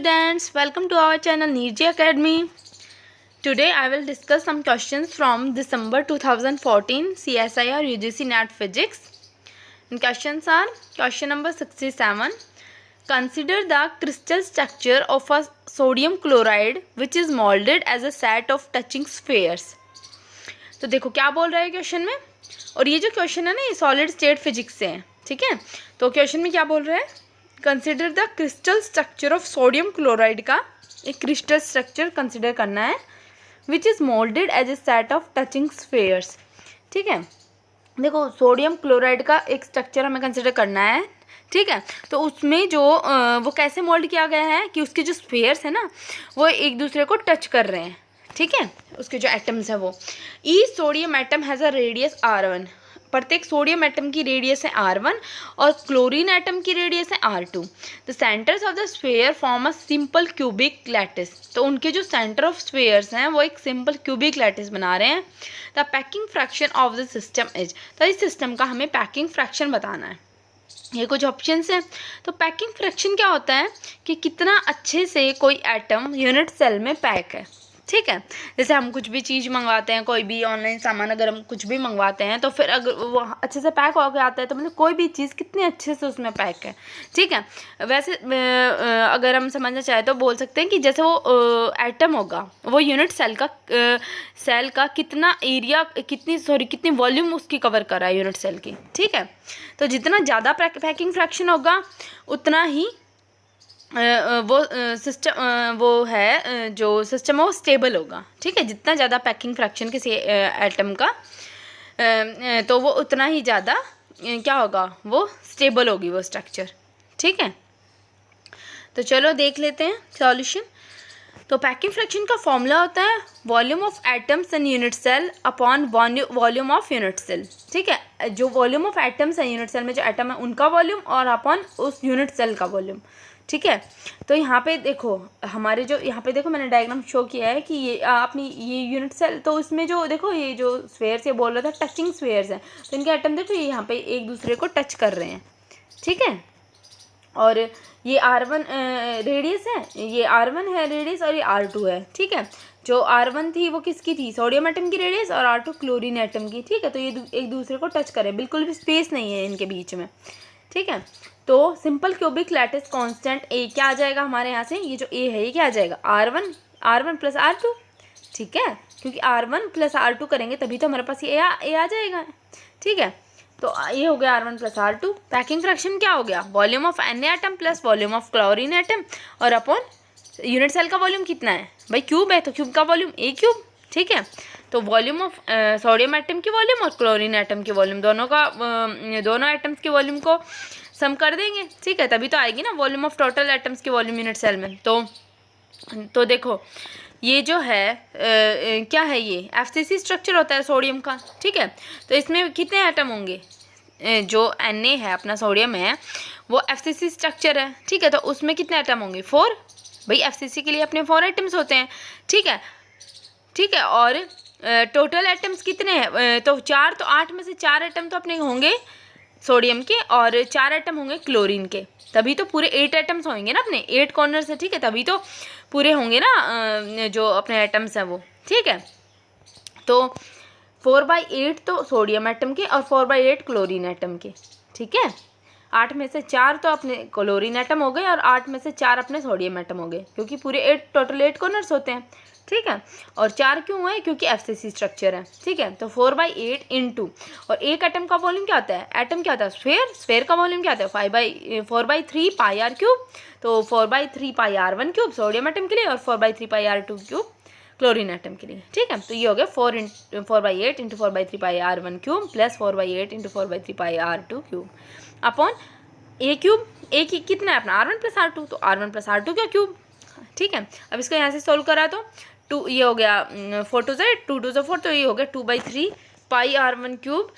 students, welcome to our channel Nirji Academy. Today I will discuss some questions from December 2014 CSIR UGC NET Physics. And questions are question number 67. Consider the crystal structure of a sodium chloride which is molded as a set of touching spheres. तो देखो क्या बोल रहा है question में, और ये जो क्वेश्चन है ना ये सॉलिड स्टेट फिजिक्स से है, ठीक है। तो क्वेश्चन में क्या बोल रहा है, consider the crystal structure of sodium chloride का एक क्रिस्टल स्ट्रक्चर कंसिडर करना है which is moulded as a set of touching spheres, ठीक है। देखो सोडियम क्लोराइड का एक स्ट्रक्चर हमें कंसिडर करना है, ठीक है। तो उसमें जो वो कैसे मोल्ड किया गया है कि उसके जो स्फेयर्स है ना वो एक दूसरे को टच कर रहे हैं, ठीक है। उसके जो एटम्स है वो each sodium atom has a radius R1, प्रत्येक सोडियम एटम की रेडियस है R1 और क्लोरीन एटम की रेडियस है R2। The centres of the sphere form a simple cubic lattice, तो उनके जो सेंटर ऑफ स्फेयर्स हैं वो एक सिंपल क्यूबिक लैटिस बना रहे हैं। The packing fraction of the system is, तो इस सिस्टम का हमें पैकिंग फ्रैक्शन बताना है। ये कुछ ऑप्शंस हैं। तो पैकिंग फ्रैक्शन क्या होता है कि कितना अच्छे से कोई एटम यूनिट सेल में पैक है, ठीक है। जैसे हम कुछ भी चीज़ मंगवाते हैं, कोई भी ऑनलाइन सामान अगर हम कुछ भी मंगवाते हैं तो फिर अगर वो अच्छे से पैक होकर आता है तो मतलब कोई भी चीज़ कितने अच्छे से उसमें पैक है, ठीक है। वैसे अगर हम समझना चाहें तो बोल सकते हैं कि जैसे वो एटम होगा वो यूनिट सेल का कितना एरिया कितनी वॉल्यूम उसकी कवर कर रहा है यूनिट सेल की, ठीक है। तो जितना ज़्यादा पैकिंग फ्रैक्शन होगा उतना ही वो सिस्टम वो है जो सिस्टम है वो स्टेबल होगा, ठीक है। जितना ज़्यादा पैकिंग फ्रैक्शन किसी एटम का तो वो उतना ही ज़्यादा क्या होगा, वो स्टेबल होगी वो स्ट्रक्चर, ठीक है। तो चलो देख लेते हैं सॉल्यूशन। तो पैकिंग फ्रैक्शन का फॉर्मूला होता है volume of atoms in unit cell upon volume of unit cell, ठीक है। जो वॉल्यूम ऑफ एटम्स है यूनिट सेल में जो एटम है उनका वॉल्यूम और अपॉन उस यूनिट सेल का वॉल्यूम, ठीक है। तो यहाँ पे देखो हमारे जो यहाँ पे देखो मैंने डायग्राम शो किया है कि ये अपनी ये यूनिट सेल, तो इसमें जो देखो ये जो स्फेयर्स ये बोल रहा था टचिंग स्फेयर्स हैं, तो इनके एटम देखो ये यहाँ पे एक दूसरे को टच कर रहे हैं, ठीक है। और ये R1 रेडियस है, ये R1 है रेडियस और ये R2 है, ठीक है। जो R1 थी वो किसकी थी, सोडियम एटम की रेडियस, और R2 क्लोरीन एटम की, ठीक है। तो ये एक दूसरे को टच करे, बिल्कुल भी स्पेस नहीं है इनके बीच में, ठीक है। तो सिंपल क्यूबिक लैटिस कांस्टेंट ए क्या आ जाएगा हमारे यहाँ से, ये जो ए है ये क्या आ जाएगा R1 प्लस R2, ठीक है। क्योंकि R1 प्लस R2 करेंगे तभी तो हमारे पास ये ए आ जाएगा, ठीक है। तो ये हो गया R1 plus R2। Packing fraction क्या हो गया, volume of an atom plus volume of chlorine atom और अपॉन यूनिट सेल का वॉल्यूम कितना है भाई, क्यूब है तो क्यूब का वॉल्यूम ए क्यूब, ठीक है। तो वॉल्यूम ऑफ सोडियम एटम की वॉल्यूम और क्लोरीन एटम की वॉल्यूम दोनों एटम्स के वॉल्यूम को सम कर देंगे, ठीक है। तभी तो आएगी ना वॉल्यूम ऑफ टोटल एटम्स की वॉल्यूम यूनिट सेल में। तो देखो ये जो है क्या है, ये FCC स्ट्रक्चर होता है सोडियम का, ठीक है। तो इसमें कितने एटम होंगे, जो Na है अपना सोडियम है वो FCC स्ट्रक्चर है, ठीक है। तो उसमें कितने एटम होंगे, 4, भाई FCC के लिए अपने 4 एटम्स होते हैं, ठीक है, ठीक है। और टोटल एटम्स कितने हैं, तो 4, तो 8 में से 4 एटम तो अपने होंगे सोडियम के और 4 एटम होंगे क्लोरीन के, तभी तो पूरे 8 एटम्स होंगे ना अपने 8 कॉर्नर से, ठीक है। तभी तो पूरे होंगे ना जो अपने एटम्स हैं वो, ठीक है। तो 4/8 तो सोडियम एटम के और 4/8 क्लोरीन एटम के, ठीक है। 8 में से 4 तो अपने क्लोरीन एटम हो गए और 8 में से 4 अपने सोडियम एटम हो गए, क्योंकि पूरे टोटल 8 कॉर्नर्स होते हैं, ठीक है। और 4 क्यों हुए, क्योंकि FCC स्ट्रक्चर है, ठीक है। तो 4/8 इंटू, और एक एटम का वॉल्यूम क्या होता है, एटम क्या होता है स्फेयर का वॉल्यूम क्या होता है 4/3 पाई R क्यूब, तो 4/3 पाई R1 क्यूब सोडियम एटम के लिए और 4/3 पाई R2 क्यूब क्लोरीन एटम के लिए, ठीक है। तो ये हो गया 4/8 इंटू 4/3 पाई R1 क्यूब प्लस 4/8 इंटू 4/3 पाई R2 क्यूब अपॉन ए क्यूब, ए की कितना है अपना R1 प्लस R2, तो R1 प्लस R2 का क्यूब, ठीक है। अब इसको यहाँ से सोल्व करा तो 2 ये हो गया 4 2 से 2 2 से 4, तो ये हो गया 2/3 पाई R1 क्यूब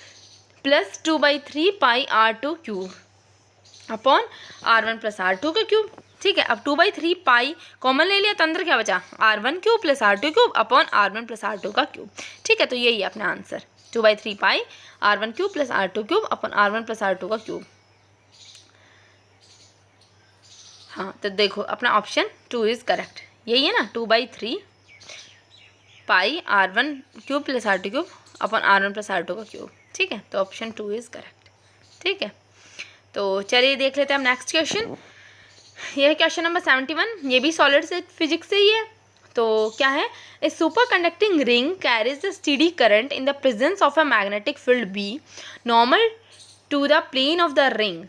प्लस 2/3 पाई R2 cube upon R1 plus R2 का क्यूब, ठीक है। अब 2/3 पाई कॉमन ले लिया तो अंदर क्या बचा, R1 cube plus R2 cube upon R1 plus R2 का क्यूब, ठीक है। तो यही है अपना आंसर 2/3 पाई R1 cube plus R2 cube upon R1 plus R2 का क्यूब। हाँ, तो देखो अपना ऑप्शन 2 इज़ करेक्ट, यही है ना, 2/3 पाई r1³ प्लस r2³ अपन r1 प्लस r2 का क्यूब, ठीक है। तो ऑप्शन 2 इज़ करेक्ट, ठीक है। तो चलिए देख लेते हैं हम नेक्स्ट क्वेश्चन। यह क्वेश्चन नंबर 71, ये भी सॉलिड से फिजिक्स से ही है। तो क्या है, a superconducting ring carries the steady current in the presence of a magnetic field B normal to the plane of the ring.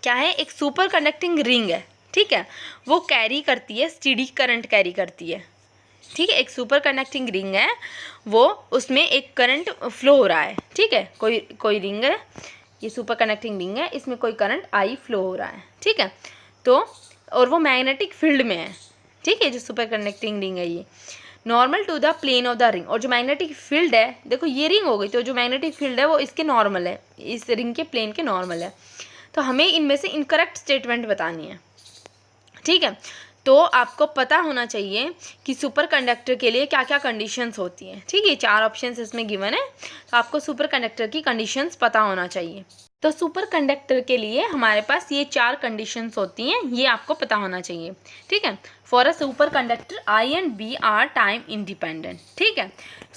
क्या है, एक सुपर कंडक्टिंग रिंग है, ठीक है, वो कैरी करती है, स्टेडी करंट कैरी करती है, ठीक है। एक सुपर कंडक्टिंग रिंग है, वो उसमें एक करंट फ्लो हो रहा है, ठीक है। कोई रिंग है, ये सुपर कंडक्टिंग रिंग है, इसमें कोई करंट आई फ्लो हो रहा है, ठीक है। तो और वो मैग्नेटिक फील्ड में है, ठीक है, जो सुपर कंडक्टिंग रिंग है ये normal to the plane of the ring. और जो मैग्नेटिक फील्ड है, देखो ये रिंग हो गई, तो जो मैग्नेटिक फील्ड है वो इसके नॉर्मल है, इस रिंग के प्लेन के नॉर्मल है। तो हमें इनमें से इनकरेक्ट स्टेटमेंट बतानी है, ठीक है। तो आपको पता होना चाहिए कि सुपर कंडक्टर के लिए क्या क्या कंडीशंस होती हैं, ठीक है। 4 ऑप्शंस इसमें गिवन है, तो आपको सुपर कंडक्टर की कंडीशंस पता होना चाहिए। तो सुपर कंडक्टर के लिए हमारे पास ये 4 कंडीशंस होती हैं, ये आपको पता होना चाहिए, ठीक है। For a super conductor I and B are time independent, ठीक है।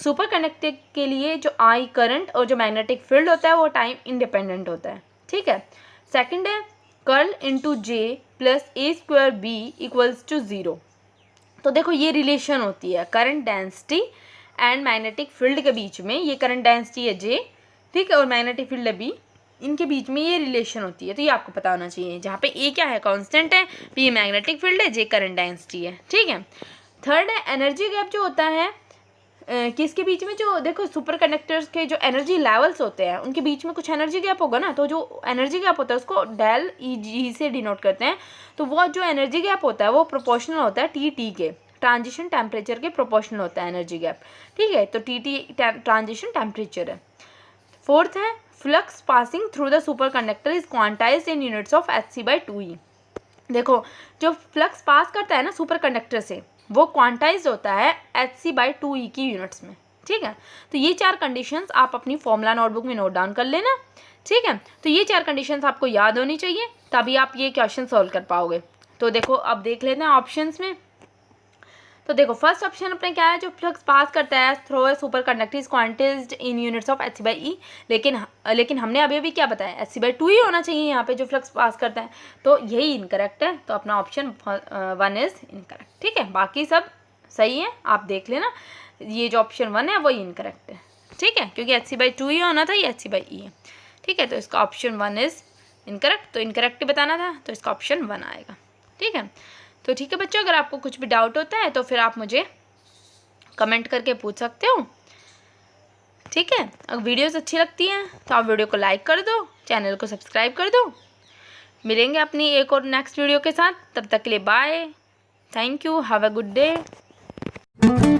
सुपर कंडक्टर के लिए जो आई करंट और जो मैग्नेटिक फील्ड होता है वो टाइम इंडिपेंडेंट होता है, ठीक है। सेकंड है curl into J plus a² b equals to 0। तो देखो ये रिलेशन होती है current density and magnetic field के बीच में, ये करंट डेंसिटी है J, ठीक है, और मैग्नेटिक फील्ड है B, इनके बीच में ये रिलेशन होती है। तो ये आपको पता होना चाहिए, जहाँ पे A क्या है, कांस्टेंट है, B मैग्नेटिक फील्ड है, J करंट डेंसिटी है, ठीक है। थर्ड है एनर्जी गैप जो होता है किसके बीच में, जो देखो सुपर कंडक्टर्स के जो एनर्जी लेवल्स होते हैं उनके बीच में कुछ एनर्जी गैप होगा ना, तो जो एनर्जी गैप होता है उसको डेल EG से डिनोट करते हैं। तो वो जो एनर्जी गैप होता है वो प्रोपोर्शनल होता है TT के ट्रांजिशन टेम्परेचर के प्रोपोर्शनल होता है एनर्जी गैप, ठीक है। तो TT ट्रांजिशन टेम्परेचर है। फोर्थ है flux passing through the super conductor is quantized in units of Hc/2e। देखो जो फ्लक्स पास करता है ना सुपर कंडक्टर से, वो क्वांटाइज्ड होता है Hc/2e की यूनिट्स में, ठीक है। तो ये 4 कंडीशंस आप अपनी फॉर्मूला नोटबुक में नोट डाउन कर लेना, ठीक है। तो ये 4 कंडीशंस आपको याद होनी चाहिए, तभी आप ये क्वेश्चन सॉल्व कर पाओगे। तो देखो अब देख लेते हैं ऑप्शंस में। तो देखो फर्स्ट ऑप्शन अपने क्या है, जो फ्लक्स पास करता है through a super conductor is quantized in units of Hc/e। लेकिन हमने अभी क्या बताया, Hc/2e होना चाहिए यहाँ पे जो फ्लक्स पास करता है, तो यही इनकरेक्ट है। तो अपना ऑप्शन 1 इज इनकरेक्ट, ठीक है। बाकी सब सही है, आप देख लेना, ये जो ऑप्शन 1 है वही इनकरेक्ट है, ठीक है, क्योंकि Hc/2e होना था, ये Hc/e है, ठीक है। तो इसका ऑप्शन 1 इज इनकरेक्ट, तो इनकरेक्ट बताना था, तो इसका ऑप्शन 1 आएगा, ठीक है। तो ठीक है बच्चों, अगर आपको कुछ भी डाउट होता है तो फिर आप मुझे कमेंट करके पूछ सकते हो, ठीक है। अगर वीडियोस अच्छी लगती हैं तो आप वीडियो को लाइक कर दो, चैनल को सब्सक्राइब कर दो। मिलेंगे अपनी एक और नेक्स्ट वीडियो के साथ, तब तक के लिए bye, thank you, have a good day.